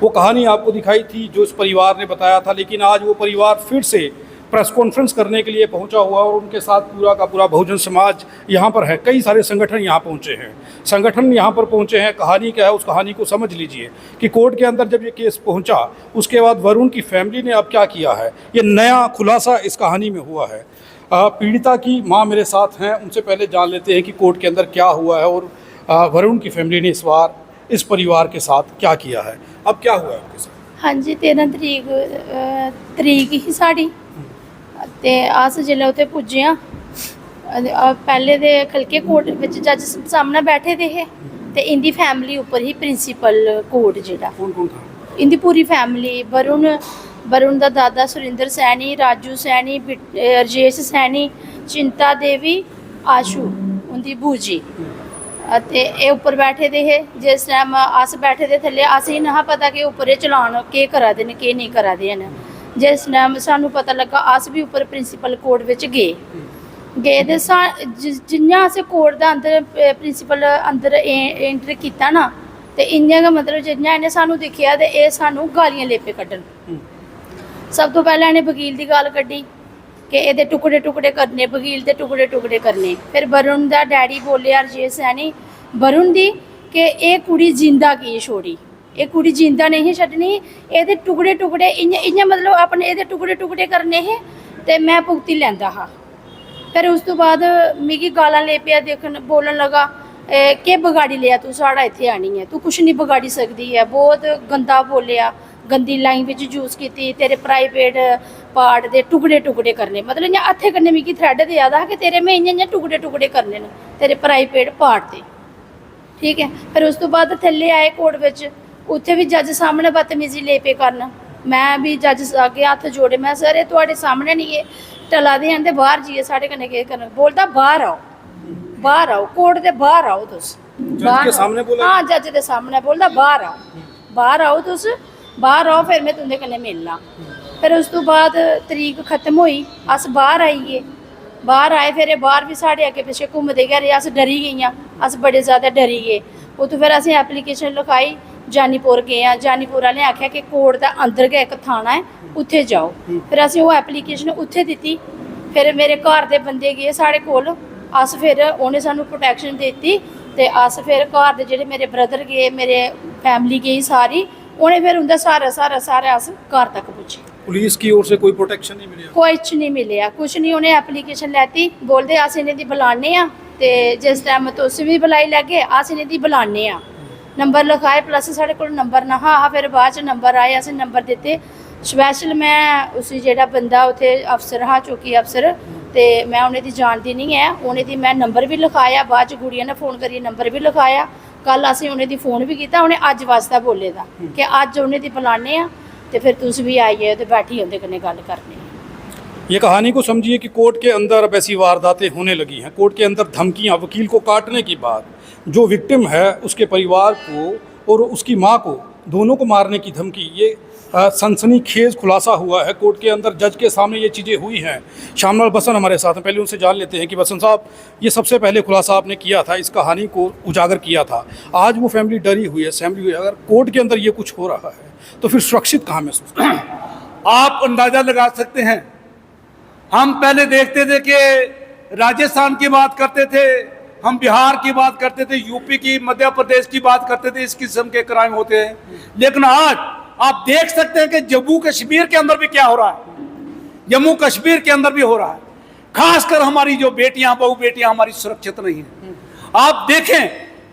वो कहानी आपको दिखाई थी जो इस परिवार ने बताया था, लेकिन आज वो परिवार फिर से प्रेस कॉन्फ्रेंस करने के लिए पहुंचा हुआ और उनके साथ पूरा का पूरा बहुजन समाज यहाँ पर है। कई सारे संगठन यहाँ पहुँचे हैं, संगठन यहाँ पर पहुँचे हैं। कहानी क्या है उस कहानी को समझ लीजिए कि कोर्ट के अंदर जब ये केस पहुँचा उसके बाद वरुण की फैमिली ने अब क्या किया है, ये नया खुलासा इस कहानी में हुआ है। पीड़िता की माँ मेरे साथ हैं, उनसे पहले जान लेते हैं कि कोर्ट के अंदर क्या हुआ है और वरुण की फैमिली ने इस बार इस परिवार के साथ क्या किया है। अब क्या हुआ है उनके साथ? हाँ जी, 13 तरीक ही साड़ी ते अस जिल्लै उत्थे पुज्जे पहले ते खलके कोर्ट विच जज सामने बैठे दे हे ते इंदी फैमिली उप्पर ही प्रिंसीपल कोर्ट जेह्ड़ा कौन कौन था? इंदी पूरी फैमिली वरुण दा दादा सुरिंदर सैनी, राजू सैनी, राजेश सैनी, चिंता देवी, आशू उंदी बूजी ते एह् उप्पर बैठे दे हे। जिस टाइम अस बैठे दे थल्ले असेंगी नहा पता कि उप्पर एह् चलान केह् करा दे न केह् नेईं करा दे न। जिस टाइम सानू पता लगा अस भी उप्पर प्रिंसीपल कोर्ट विच गए ते जियां असें कोर्ट दा अंदर प्रिंसीपल अंदर एंटर कीता ना ते इ'यां गै मतलब जियां इन्हें सानू दिक्खेआ ते एह् सानू गालियां लेपे कड्ढन। सब तो पैह्लें इन्हें वकील दी गल्ल कड्ढी कि एह्दे टुकड़े टुकड़े करने, वकील दे टुकड़े टुकड़े करने। फिर वरुण दा डैडी बोलेआ राजेश सैनी वरुण दी कि एह् कुड़ी जिंदा की छोड़ी, एह् कुड़ी जिंदा नहीं छड्डनी, एह्दे टुकड़े टुकड़े इ'यां मतलब अपने एह्दे टुकड़े टुकड़े करने हे ते मैं भुगती लैंदा हा। फिर उस तो बाद मिगी गालां लेपिया देखन बोलन लगा केह् बगाड़ी लिया तू साढ़ा इत्थे आनी है, तू कुछ नहीं बगाड़ी सकदी है। बहुत गंदा बोलेआ, गंदी लैंग्वेज यूज़ कीती, तेरे प्राइवेट पार्ट दे टुकड़े टुकड़े करने, मतलब इ'यां हत्थे कन्नै मिगी थ्रैड देआ दा हा कि तेरे में इ'यां टुकड़े टुकड़े करने न तेरे प्राइवेट पार्ट दे, ठीक है। फिर उस तो बाद थल्ले आए कोर्ट बिच, उत्थे भी जज सामने बदतमीजी ले पे करन। मैं भी जज अग्गे हत्थ जोड़े, मैं सर एह् तुहाडे सामने नहीं एह् टला दे ते बाहर जाइए साढ़े कन्नै केह् करना। बोलदा बाहर आओ, बाहर आओ, कोर्ट दे बाहर आओ तुस। जज के सामने बोला? हाँ, जज दे सामने बोलदा बाहर आओ, बाहर आओ तुस, बाहर आओ फिर मैं तुंदे कन्नै मिलना। फिर उस तो बाद तरीक खत्म होई, अस बाहर आई गे। बाहर आए फिर बाहर भी साढ़े अग्गे पिच्छे घूमदे गै रेह्, अस डरी गेइयां, अस बड़े ज़्यादा डरी गे। उत्थूं फिर असें एप्लीकेशन लिखाई, जानीपुर गए। जानीपुर आह्लें आखेआ कि कोर्ट दा अंदर गै इक थाना है उत्थे जाओ। फिर असें ओह् एप्लीकेशन उत्थे दित्ती। फिर मेरे घर दे बंदे गे साढ़े कोल, अस फिर उ'नें सानू प्रोटैक्शन दित्ती ते अस फिर घर दे जेह्ड़े मेरे ब्रदर गे, मेरे फैमिली गेई सारी, उ'नें फिर उं'दा सारे अस घर तक पुज्जे। पुलिस की ओर से कोई प्रोटेक्शन नहीं मिली? कुछ नहीं मिलेआ, कुछ नहीं। उ'नें एप्लीकेशन लैती, बोलदे अस इ'नें दी बुलाने आं ते जिस टाइम तुस भी बुलाई लैगे अस इ'नें दी बुलाने आं। नंबर लिखाए, प्लस साढ़े कोल नंबर नहा हा। फिर बाद च नंबर आए, असें नंबर दित्ते। स्पैशल मैं उसी जेह्ड़ा बंदा उत्थे अफसर हा, चौकी अफसर, ते मैं उ'नें दी जानदी नहीं ऐ, उ'नें दी मैं नंबर भी लिखाया। बाद च गुड़िया ने फ़ोन करियै नंबर भी लिखाया। कल असें उ'नें दी फ़ोन भी कीता, उ'नें अज्ज वास्ता बोले दा कि अज्ज उ'नें दी बुलाने आं ते फिर तुस भी आइए ते बैठिए उं'दे कन्नै गल्ल करनी। ये कहानी को समझिए कि कोर्ट के अंदर अब ऐसी वारदातें होने लगी हैं। कोर्ट के अंदर धमकियां, वकील को काटने की बात, जो विक्टिम है उसके परिवार को और उसकी मां को, दोनों को मारने की धमकी, ये सनसनीखेज खुलासा हुआ है कोर्ट के अंदर। जज के सामने ये चीज़ें हुई हैं। शामलाल बसन हमारे साथ हैं, पहले उनसे जान लेते हैं कि बसन साहब, ये सबसे पहले खुलासा आपने किया था, इस कहानी को उजागर किया था। आज वो फैमिली डरी हुई है, सहमी हुई है। अगर कोर्ट के अंदर ये कुछ हो रहा है तो फिर सुरक्षित कहाँ महसूस करते हैं? आप अंदाजा लगा सकते हैं। हम पहले देखते थे कि राजस्थान की बात करते थे, हम बिहार की बात करते थे, यूपी की, मध्य प्रदेश की बात करते थे, इस किस्म के क्राइम होते हैं। लेकिन आज आप देख सकते हैं कि जम्मू कश्मीर के अंदर भी क्या हो रहा है, जम्मू कश्मीर के अंदर भी हो रहा है। खासकर हमारी जो बेटियां, बहू बेटियां हमारी सुरक्षित नहीं है। आप देखें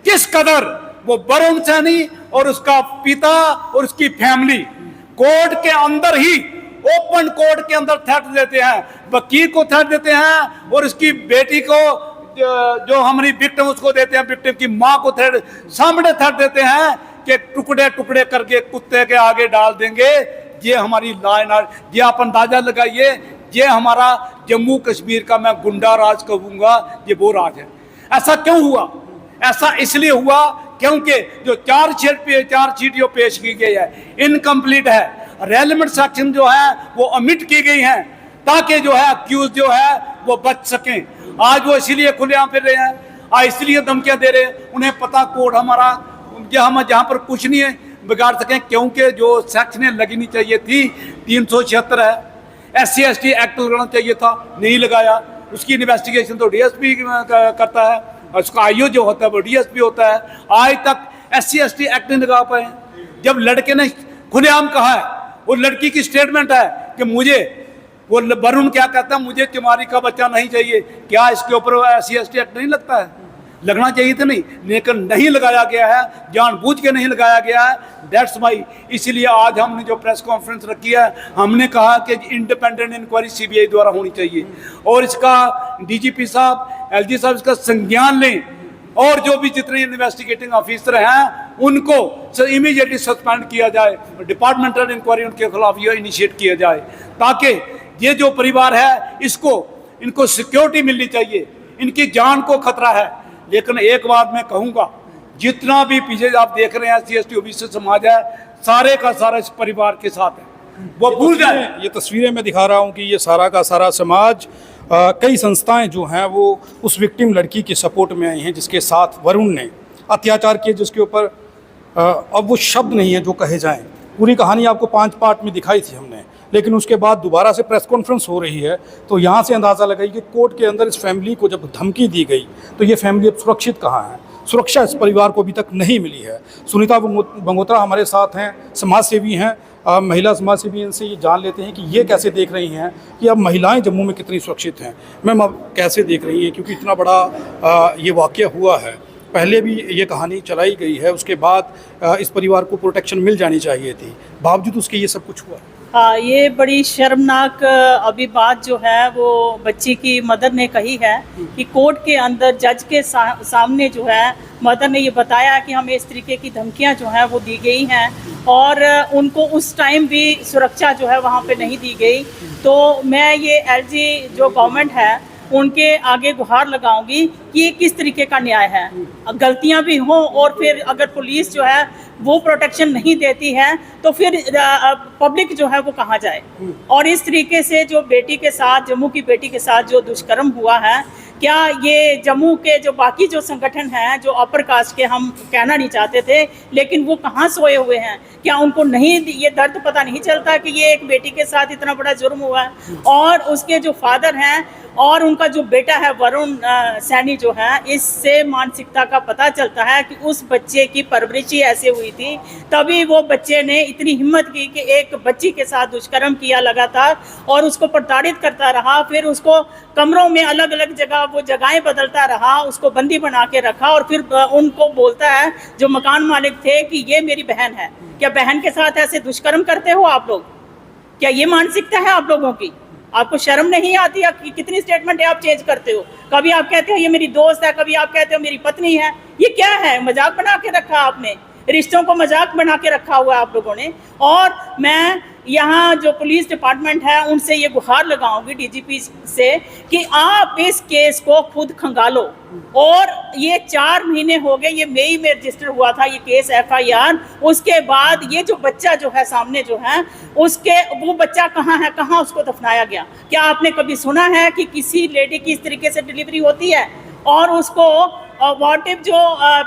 किस कदर वो वरुण सैनी और उसका पिता और उसकी फैमिली कोर्ट के अंदर ही, ओपन कोर्ट के अंदर थ्रेट देते हैं, वकील को थ्रेट देते हैं और उसकी बेटी को, जो हमारी विक्टिम, उसको देते हैं, विक्टिम की मां को थ्रेट, सामने थ्रेट देते हैं कि टुकड़े टुकड़े करके कुत्ते के आगे डाल देंगे। ये हमारी लॉ एंड ऑर्डर, ये आप अंदाजा लगाइए, ये हमारा जम्मू कश्मीर का मैं गुंडा राज कहूंगा, ये वो राज है। ऐसा क्यों हुआ? ऐसा इसलिए हुआ क्योंकि जो चार्जशीट जो पेश की गई है इनकम्प्लीट है, रेलेवेंट सेक्शन जो है वो ओमिट की गई हैं ताकि जो है अक्यूज जो है वो बच सकें। आज वो इसीलिए खुलेआम फिर रहे हैं, आज इसलिए धमकियां दे रहे हैं। उन्हें पता कोर्ट हमारा, हम जहाँ पर कुछ नहीं है, बिगाड़ सकें, क्योंकि जो सेक्शनें लगनी चाहिए थी 376 है, SC/ST एक्ट लगाना चाहिए था, नहीं लगाया। उसकी इन्वेस्टिगेशन तो DSP करता है, और उसका IO जो होता है वो DSP होता है। आज तक SC/ST एक्ट नहीं लगा पाए। जब लड़के ने खुलेआम कहा है, वो लड़की की स्टेटमेंट है कि मुझे, वो वरुण क्या कहता है, मुझे तिवारी का बच्चा नहीं चाहिए। क्या इसके ऊपर SC/ST एक्ट नहीं लगता है? लगना चाहिए था नहीं, लेकिन नहीं लगाया गया है, जानबूझ के नहीं लगाया गया है। दैट्स वाई, इसीलिए आज हमने जो प्रेस कॉन्फ्रेंस रखी है, हमने कहा कि इंडिपेंडेंट इंक्वायरी CBI द्वारा होनी चाहिए, और इसका DGP साहब, LG साहब इसका संज्ञान लें, और जो भी जितने इन्वेस्टिगेटिंग ऑफिसर हैं उनको इमीडिएटली सस्पेंड किया जाए, डिपार्टमेंटल इंक्वायरी उनके खिलाफ ये इनिशिएट किया जाए, ताकि ये जो परिवार है इनको सिक्योरिटी मिलनी चाहिए। इनकी जान को खतरा है। लेकिन एक बात मैं कहूँगा, जितना भी पीछे आप देख रहे हैं SC/ST OBC समाज है, सारे का सारा इस परिवार के साथ है, वो भूल जाए। ये तस्वीरें मैं दिखा रहा हूँ कि ये सारा का सारा समाज, कई संस्थाएं जो हैं वो उस विक्टिम लड़की की सपोर्ट में आई हैं, जिसके साथ वरुण ने अत्याचार किए, जिसके ऊपर अब वो शब्द नहीं है जो कहे जाएं। पूरी कहानी आपको 5 पार्ट में दिखाई थी हमने, लेकिन उसके बाद दोबारा से प्रेस कॉन्फ्रेंस हो रही है, तो यहाँ से अंदाज़ा लगाइए कि कोर्ट के अंदर इस फैमिली को जब धमकी दी गई तो ये फैमिली अब सुरक्षित कहाँ है? सुरक्षा इस परिवार को अभी तक नहीं मिली है। सुनीता बंगोत्रा हमारे साथ हैं, समाज सेवी हैं, महिला समाज सेवी। इनसे ये जान लेते हैं कि ये कैसे देख रही हैं कि अब महिलाएं जम्मू में कितनी सुरक्षित हैं। मैम, अब कैसे देख रही हैं, क्योंकि इतना बड़ा ये वाक़या हुआ है, पहले भी ये कहानी चलाई गई है, उसके बाद इस परिवार को प्रोटेक्शन मिल जानी चाहिए थी, बावजूद उसके ये सब कुछ हुआ। हाँ, ये बड़ी शर्मनाक अभी बात जो है वो बच्ची की मदर ने कही है कि कोर्ट के अंदर जज के सामने जो है मदर ने ये बताया कि हमें इस तरीके की धमकियां जो हैं वो दी गई हैं, और उनको उस टाइम भी सुरक्षा जो है वहाँ पे नहीं दी गई। तो मैं ये LG जो गवर्नमेंट है उनके आगे गुहार लगाऊंगी कि ये किस तरीके का न्याय है। गलतियां भी हों और फिर अगर पुलिस जो है वो प्रोटेक्शन नहीं देती है तो फिर पब्लिक जो है वो कहाँ जाए। और इस तरीके से जो बेटी के साथ, जम्मू की बेटी के साथ जो दुष्कर्म हुआ है, क्या ये जम्मू के जो बाकी जो संगठन हैं जो अपर कास्ट के, हम कहना नहीं चाहते थे, लेकिन वो कहाँ सोए हुए हैं? क्या उनको नहीं ये दर्द पता नहीं चलता कि ये एक बेटी के साथ इतना बड़ा जुर्म हुआ है? और उसके जो फादर हैं और उनका जो बेटा है वरुण सैनी जो है, इससे मानसिकता का पता चलता है कि उस बच्चे की परवरिश ही ऐसे हुई थी, तभी वो बच्चे ने इतनी हिम्मत की कि एक बच्ची के साथ दुष्कर्म किया लगातार, और उसको प्रताड़ित करता रहा, फिर उसको कमरों में अलग अलग जगह वो जगहें बदलता रहा, उसको बंदी बना के रखा, और फिर उनको बोलता है जो मकान मालिक थे कि ये मेरी बहन है। क्या बहन के साथ ऐसे दुष्कर्म करते हो आप लोग? क्या ये मानसिकता है आप लोगों की? आपको शर्म नहीं आती? आप कितनी स्टेटमेंट आप चेंज करते हो? कभी आप कहते हो ये मेरी दोस्त है, कभी आप कहते हो मेरी पत्नी है। ये क्या है? मजाक बना के रखा आपने, रिश्तों को मजाक बना के रखा हुआ है आप लोगों ने। और मैं यहाँ जो पुलिस डिपार्टमेंट है उनसे ये गुहार लगाऊंगी DGP से कि आप इस केस को खुद खंगालो। और ये 4 महीने हो गए, ये मई में रजिस्टर हुआ था ये केस FIR। उसके बाद ये जो बच्चा जो है सामने जो है, उसके वो बच्चा कहाँ है, कहाँ उसको दफनाया गया? क्या आपने कभी सुना है कि किसी लेडी की इस तरीके से डिलीवरी होती है? और उसको वॉटिव जो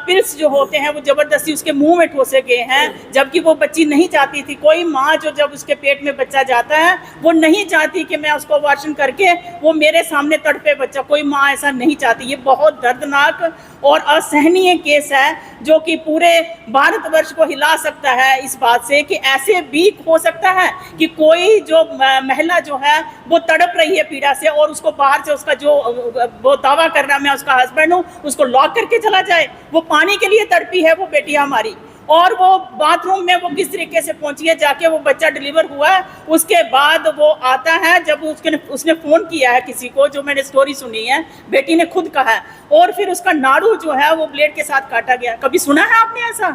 पिल्स जो होते हैं वो ज़बरदस्ती उसके मुंह में ठोसे गए हैं, जबकि वो बच्ची नहीं चाहती थी। कोई माँ जो जब उसके पेट में बच्चा जाता है वो नहीं चाहती कि मैं उसको अबॉर्शन करके वो मेरे सामने तड़पे बच्चा, कोई माँ ऐसा नहीं चाहती। ये बहुत दर्दनाक और असहनीय केस है जो कि पूरे भारतवर्ष को हिला सकता है इस बात से कि ऐसे भी हो सकता है कि कोई जो महिला जो है वो तड़प रही है पीड़ा से, और उसको बाहर से उसका जो वो दावा कर रहा है मैं उसका हस्बैंड हूँ, उसको लॉक करके चला जाए। वो पानी के लिए तड़पी है वो बेटी हमारी, और वो बाथरूम में वो किस तरीके से पहुंची है, जाके वो बच्चा डिलीवर हुआ है। उसके बाद वो आता है, जब उसने फ़ोन किया है किसी को, जो मैंने स्टोरी सुनी है, बेटी ने खुद कहा है, और फिर उसका नाड़ू जो है वो ब्लेड के साथ काटा गया। कभी सुना है आपने ऐसा?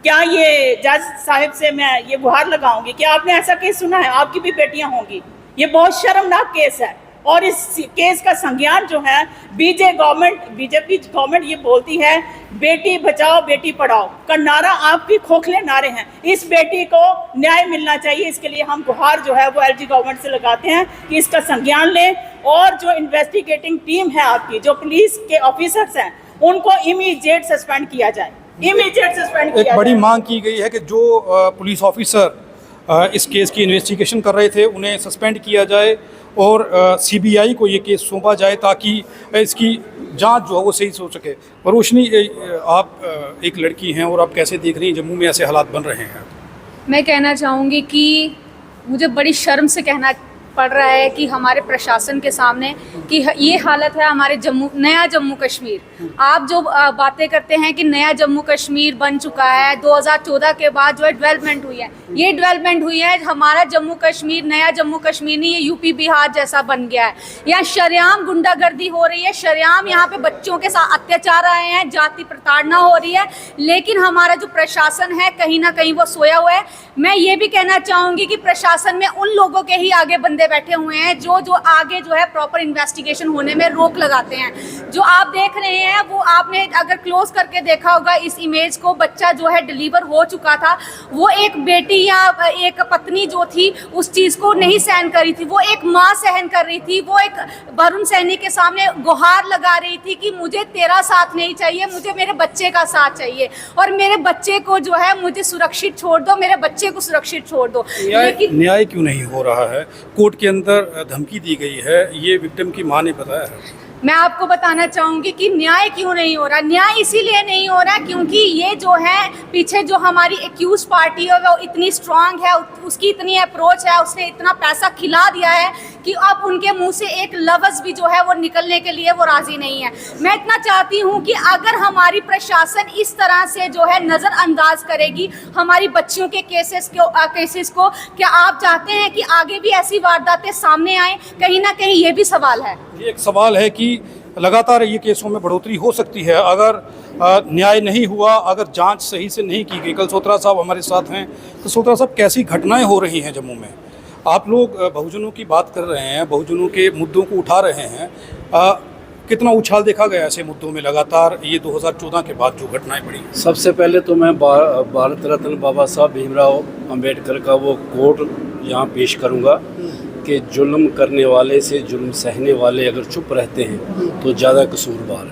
क्या ये जज साहिब से मैं ये गुहार लगाऊंगी, क्या आपने ऐसा केस सुना है? आपकी भी बेटियां होंगी। ये बहुत शर्मनाक केस है, और इस केस का संज्ञान जो है बीजेपी गवर्नमेंट ये बोलती है बेटी बचाओ बेटी पढ़ाओ का नारा आपकी खोखले नारे हैं। इस बेटी को न्याय मिलना चाहिए, इसके लिए हम गुहार जो है वो LG गवर्नमेंट से लगाते हैं कि इसका संज्ञान लें, और जो इन्वेस्टिगेटिंग टीम है आपकी, जो पुलिस के ऑफिसर्स हैं, उनको इमीडिएट सस्पेंड किया जाए। इमीडिएट सस्पेंड एक किया बड़ी जाए। मांग की गई है कि जो पुलिस ऑफिसर इस केस की इन्वेस्टिगेशन कर रहे थे उन्हें सस्पेंड किया जाए और सीबीआई को ये केस सौंपा जाए ताकि इसकी जांच जो है वो सही से हो सके। और रोशनी, आप एक लड़की हैं और आप कैसे देख रही हैं जम्मू में ऐसे हालात बन रहे हैं? मैं कहना चाहूँगी कि मुझे बड़ी शर्म से कहना पड़ रहा है कि हमारे प्रशासन के सामने कि ये हालत है हमारे नया जम्मू कश्मीर। आप जो बातें करते हैं कि नया जम्मू कश्मीर बन चुका है, 2014 के बाद जो है डेवलपमेंट हुई है, ये डेवलपमेंट हुई है हमारा जम्मू कश्मीर नया जम्मू कश्मीर नहीं, ये यूपी बिहार जैसा बन गया है। यहाँ शरेआम गुंडागर्दी हो रही है, शरेआम यहाँ पे बच्चों के साथ अत्याचार आए हैं, जाति प्रताड़ना हो रही है, लेकिन हमारा जो प्रशासन है कहीं ना कहीं वो सोया हुआ है। मैं ये भी कहना चाहूँगी कि प्रशासन में उन लोगों के ही आगे बंदे बैठे हुए हैं जो आगे जो है प्रॉपर इन्वेस्टिगेशन होने में रोक लगाते हैं। जो आप देख रहे हैं वो आपने अगर क्लोज करके देखा होगा इस इमेज को, बच्चा जो है डिलीवर हो चुका था, वो एक बेटी या एक पत्नी जो थी उस चीज़ को नहीं सहन करी थी, वो एक माँ सहन कर रही थी, वो एक वरुण सैनी के सामने गुहार लगा रही थी कि मुझे तेरा साथ नहीं चाहिए, मुझे मेरे बच्चे का साथ चाहिए और मेरे बच्चे को जो है मुझे सुरक्षित छोड़ दो, मेरे बच्चे को सुरक्षित छोड़ दो। लेकिन न्याय क्यों नहीं हो रहा है? कोर्ट के अंदर धमकी दी गई है, ये विक्टिम की मां ने बताया है। मैं आपको बताना चाहूँगी कि न्याय क्यों नहीं हो रहा। न्याय इसीलिए नहीं हो रहा क्योंकि ये जो है पीछे जो हमारी एक्यूज पार्टी है वो इतनी स्ट्रांग है, उसकी इतनी अप्रोच है, उसने इतना पैसा खिला दिया है कि अब उनके मुंह से एक लफ्ज़ भी जो है वो निकलने के लिए वो राज़ी नहीं है। मैं इतना चाहती हूँ कि अगर हमारी प्रशासन इस तरह से जो है नज़रअंदाज करेगी हमारी बच्चियों के केसेस को, क्या आप चाहते हैं कि आगे भी ऐसी वारदातें सामने आएँ? कहीं ना कहीं ये भी सवाल है। ये एक सवाल है कि लगातार ये केसों में बढ़ोतरी हो सकती है अगर न्याय नहीं हुआ, अगर जांच सही से नहीं की गई। कल सोत्रा साहब हमारे साथ हैं, तो सोत्रा साहब कैसी घटनाएं हो रही हैं जम्मू में? आप लोग बहुजनों की बात कर रहे हैं, बहुजनों के मुद्दों को उठा रहे हैं, कितना उछाल देखा गया ऐसे मुद्दों में लगातार ये 2014 के बाद जो घटनाएं बढ़ी? सबसे पहले तो मैं भारत रत्न बाबा साहब भीमराव अंबेडकर का वो कोट यहाँ पेश करूँगा कि जुल्म करने वाले से जुल्म सहने वाले अगर चुप रहते हैं तो ज़्यादा कसूरवार।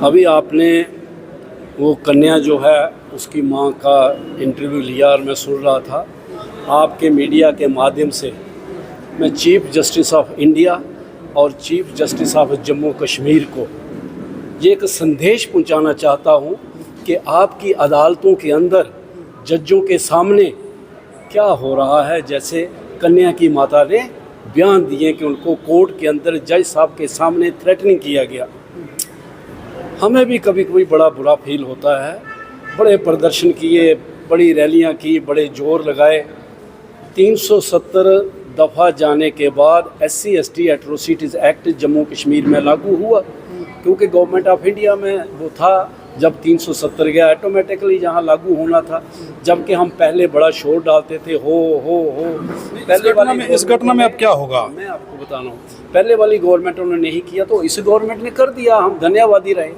अभी आपने वो कन्या जो है उसकी माँ का इंटरव्यू लिया और मैं सुन रहा था। आपके मीडिया के माध्यम से मैं चीफ जस्टिस ऑफ इंडिया और chief justice of Jammu Kashmir को ये एक संदेश पहुंचाना चाहता हूं कि आपकी अदालतों के अंदर जजों के सामने क्या हो रहा है। जैसे कन्या की माता ने बयान दिए कि उनको कोर्ट के अंदर जज साहब के सामने थ्रेटनिंग किया गया। हमें भी कभी कभी बड़ा बुरा फील होता है। बड़े प्रदर्शन किए, बड़ी रैलियां की, बड़े जोर लगाए। 370 दफ़ा जाने के बाद SC/ST atrocities act Jammu Kashmir में लागू हुआ क्योंकि गवर्नमेंट ऑफ इंडिया में वो था। जब 370 गया ऑटोमेटिकली जहाँ लागू होना था, जबकि हम पहले बड़ा शोर डालते थे हो। इस घटना में अब क्या होगा मैं आपको बता रहा हूँ। पहले वाली गवर्नमेंटों ने नहीं किया तो इस गवर्नमेंट ने कर दिया, हम धन्यवादी रहे।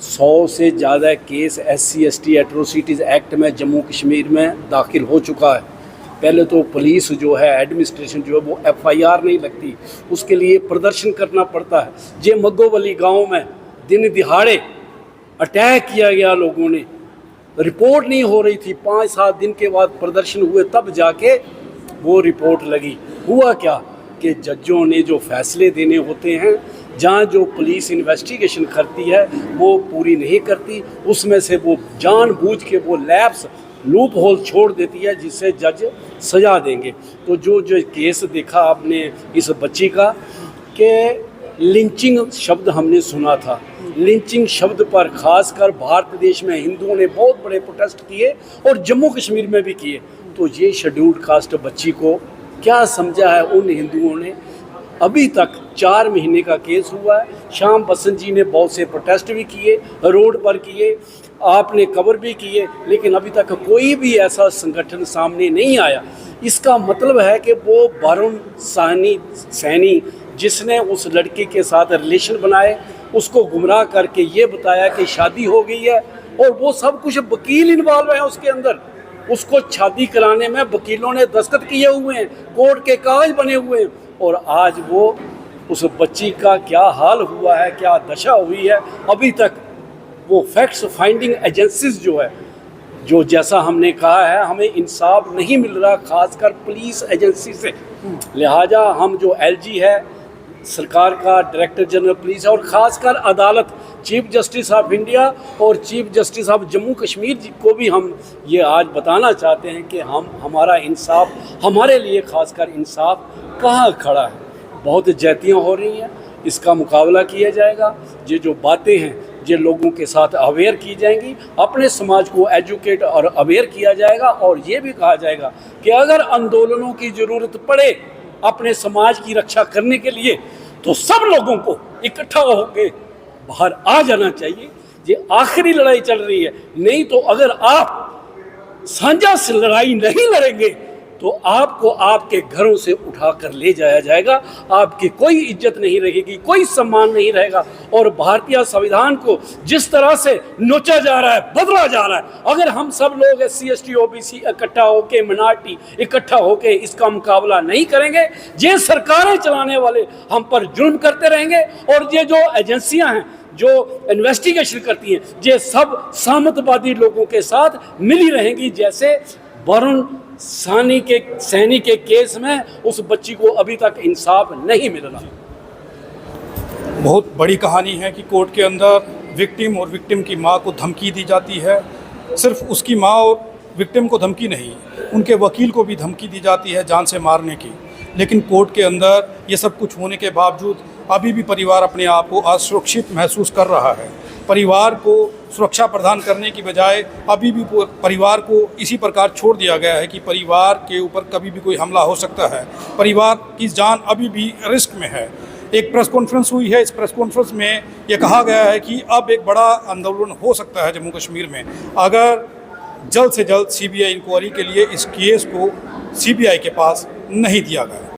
100 से ज़्यादा केस SC/ST एट्रोसिटीज़ एक्ट में जम्मू कश्मीर में दाखिल हो चुका है। पहले तो पुलिस जो है, एडमिनिस्ट्रेशन जो है वो FIR नहीं लगती, उसके लिए प्रदर्शन करना पड़ता है। ये मग्गोवली गांव में दिन दिहाड़े अटैक किया गया, लोगों ने, रिपोर्ट नहीं हो रही थी। 5-7 दिन के बाद प्रदर्शन हुए तब जाके वो रिपोर्ट लगी। हुआ क्या कि जजों ने जो फैसले देने होते हैं, जहाँ जो पुलिस इन्वेस्टिगेशन करती है वो पूरी नहीं करती, उसमें से वो जानबूझ के वो लैप्स लूप होल छोड़ देती है जिससे जज सजा देंगे। तो जो केस देखा आपने इस बच्ची का कि लिंचिंग शब्द हमने सुना था, लिंचिंग शब्द पर खासकर भारत देश में हिंदुओं ने बहुत बड़े प्रोटेस्ट किए और जम्मू कश्मीर में भी किए। तो ये शेड्यूल्ड कास्ट बच्ची को क्या समझा है उन हिंदुओं ने? अभी तक 4 महीने का केस हुआ है। श्याम बसंत जी ने बहुत से प्रोटेस्ट भी किए, रोड पर किए, आपने कवर भी किए, लेकिन अभी तक कोई भी ऐसा संगठन सामने नहीं आया। इसका मतलब है कि वो वरुण सैनी जिसने उस लड़की के साथ रिलेशन बनाए, उसको गुमराह करके ये बताया कि शादी हो गई है, और वो सब कुछ वकील इन्वॉल्व है उसके अंदर। उसको शादी कराने में वकीलों ने दस्तखत किए हुए हैं, कोर्ट के कागज बने हुए हैं, और आज वो उस बच्ची का क्या हाल हुआ है, क्या दशा हुई है, अभी तक वो फैक्ट्स फाइंडिंग एजेंसीज जो है, जो जैसा हमने कहा है हमें इंसाफ नहीं मिल रहा, खासकर पुलिस एजेंसी से। लिहाजा हम जो एलजी है सरकार का, डायरेक्टर जनरल पुलिस है, और ख़ासकर अदालत, चीफ जस्टिस ऑफ इंडिया और chief justice of Jammu Kashmir ji को भी हम ये आज बताना चाहते हैं कि हमारा इंसाफ, हमारे लिए ख़ासकर इंसाफ कहाँ खड़ा है। बहुत ज्यादतियाँ हो रही हैं, इसका मुकाबला किया जाएगा। ये जो बातें हैं ये लोगों के साथ अवेयर की जाएंगी, अपने समाज को एजुकेट और अवेयर किया जाएगा, और ये भी कहा जाएगा कि अगर आंदोलनों की ज़रूरत पड़े अपने समाज की रक्षा करने के लिए तो सब लोगों को इकट्ठा होकर बाहर आ जाना चाहिए। ये आखिरी लड़ाई चल रही है, नहीं तो अगर आप साझा से लड़ाई नहीं लड़ेंगे तो आपको आपके घरों से उठाकर ले जाया जाएगा, आपकी कोई इज्जत नहीं रहेगी, कोई सम्मान नहीं रहेगा। और भारतीय संविधान को जिस तरह से नोचा जा रहा है, बदला जा रहा है, अगर हम सब लोग SC ST OBC इकट्ठा होके, मिनॉरिटी इकट्ठा होके इसका मुकाबला नहीं करेंगे, ये सरकारें चलाने वाले हम पर जुल्म करते रहेंगे, और ये जो एजेंसियां हैं जो इन्वेस्टिगेशन करती हैं ये सब सामंतवादी लोगों के साथ मिली रहेंगी। जैसे वरुण सैनी के केस में उस बच्ची को अभी तक इंसाफ नहीं मिल रहा। बहुत बड़ी कहानी है कि कोर्ट के अंदर विक्टिम और विक्टिम की मां को धमकी दी जाती है। सिर्फ उसकी मां और विक्टिम को धमकी नहीं, उनके वकील को भी धमकी दी जाती है जान से मारने की। लेकिन कोर्ट के अंदर ये सब कुछ होने के बावजूद अभी भी परिवार अपने आप को असुरक्षित महसूस कर रहा है। परिवार को सुरक्षा प्रदान करने की बजाय अभी भी परिवार को इसी प्रकार छोड़ दिया गया है कि परिवार के ऊपर कभी भी कोई हमला हो सकता है। परिवार की जान अभी भी रिस्क में है। एक प्रेस कॉन्फ्रेंस हुई है, इस प्रेस कॉन्फ्रेंस में ये कहा गया है कि अब एक बड़ा आंदोलन हो सकता है जम्मू कश्मीर में अगर जल्द से जल्द CBI इंक्वायरी के लिए इस केस को CBI के पास नहीं दिया गया।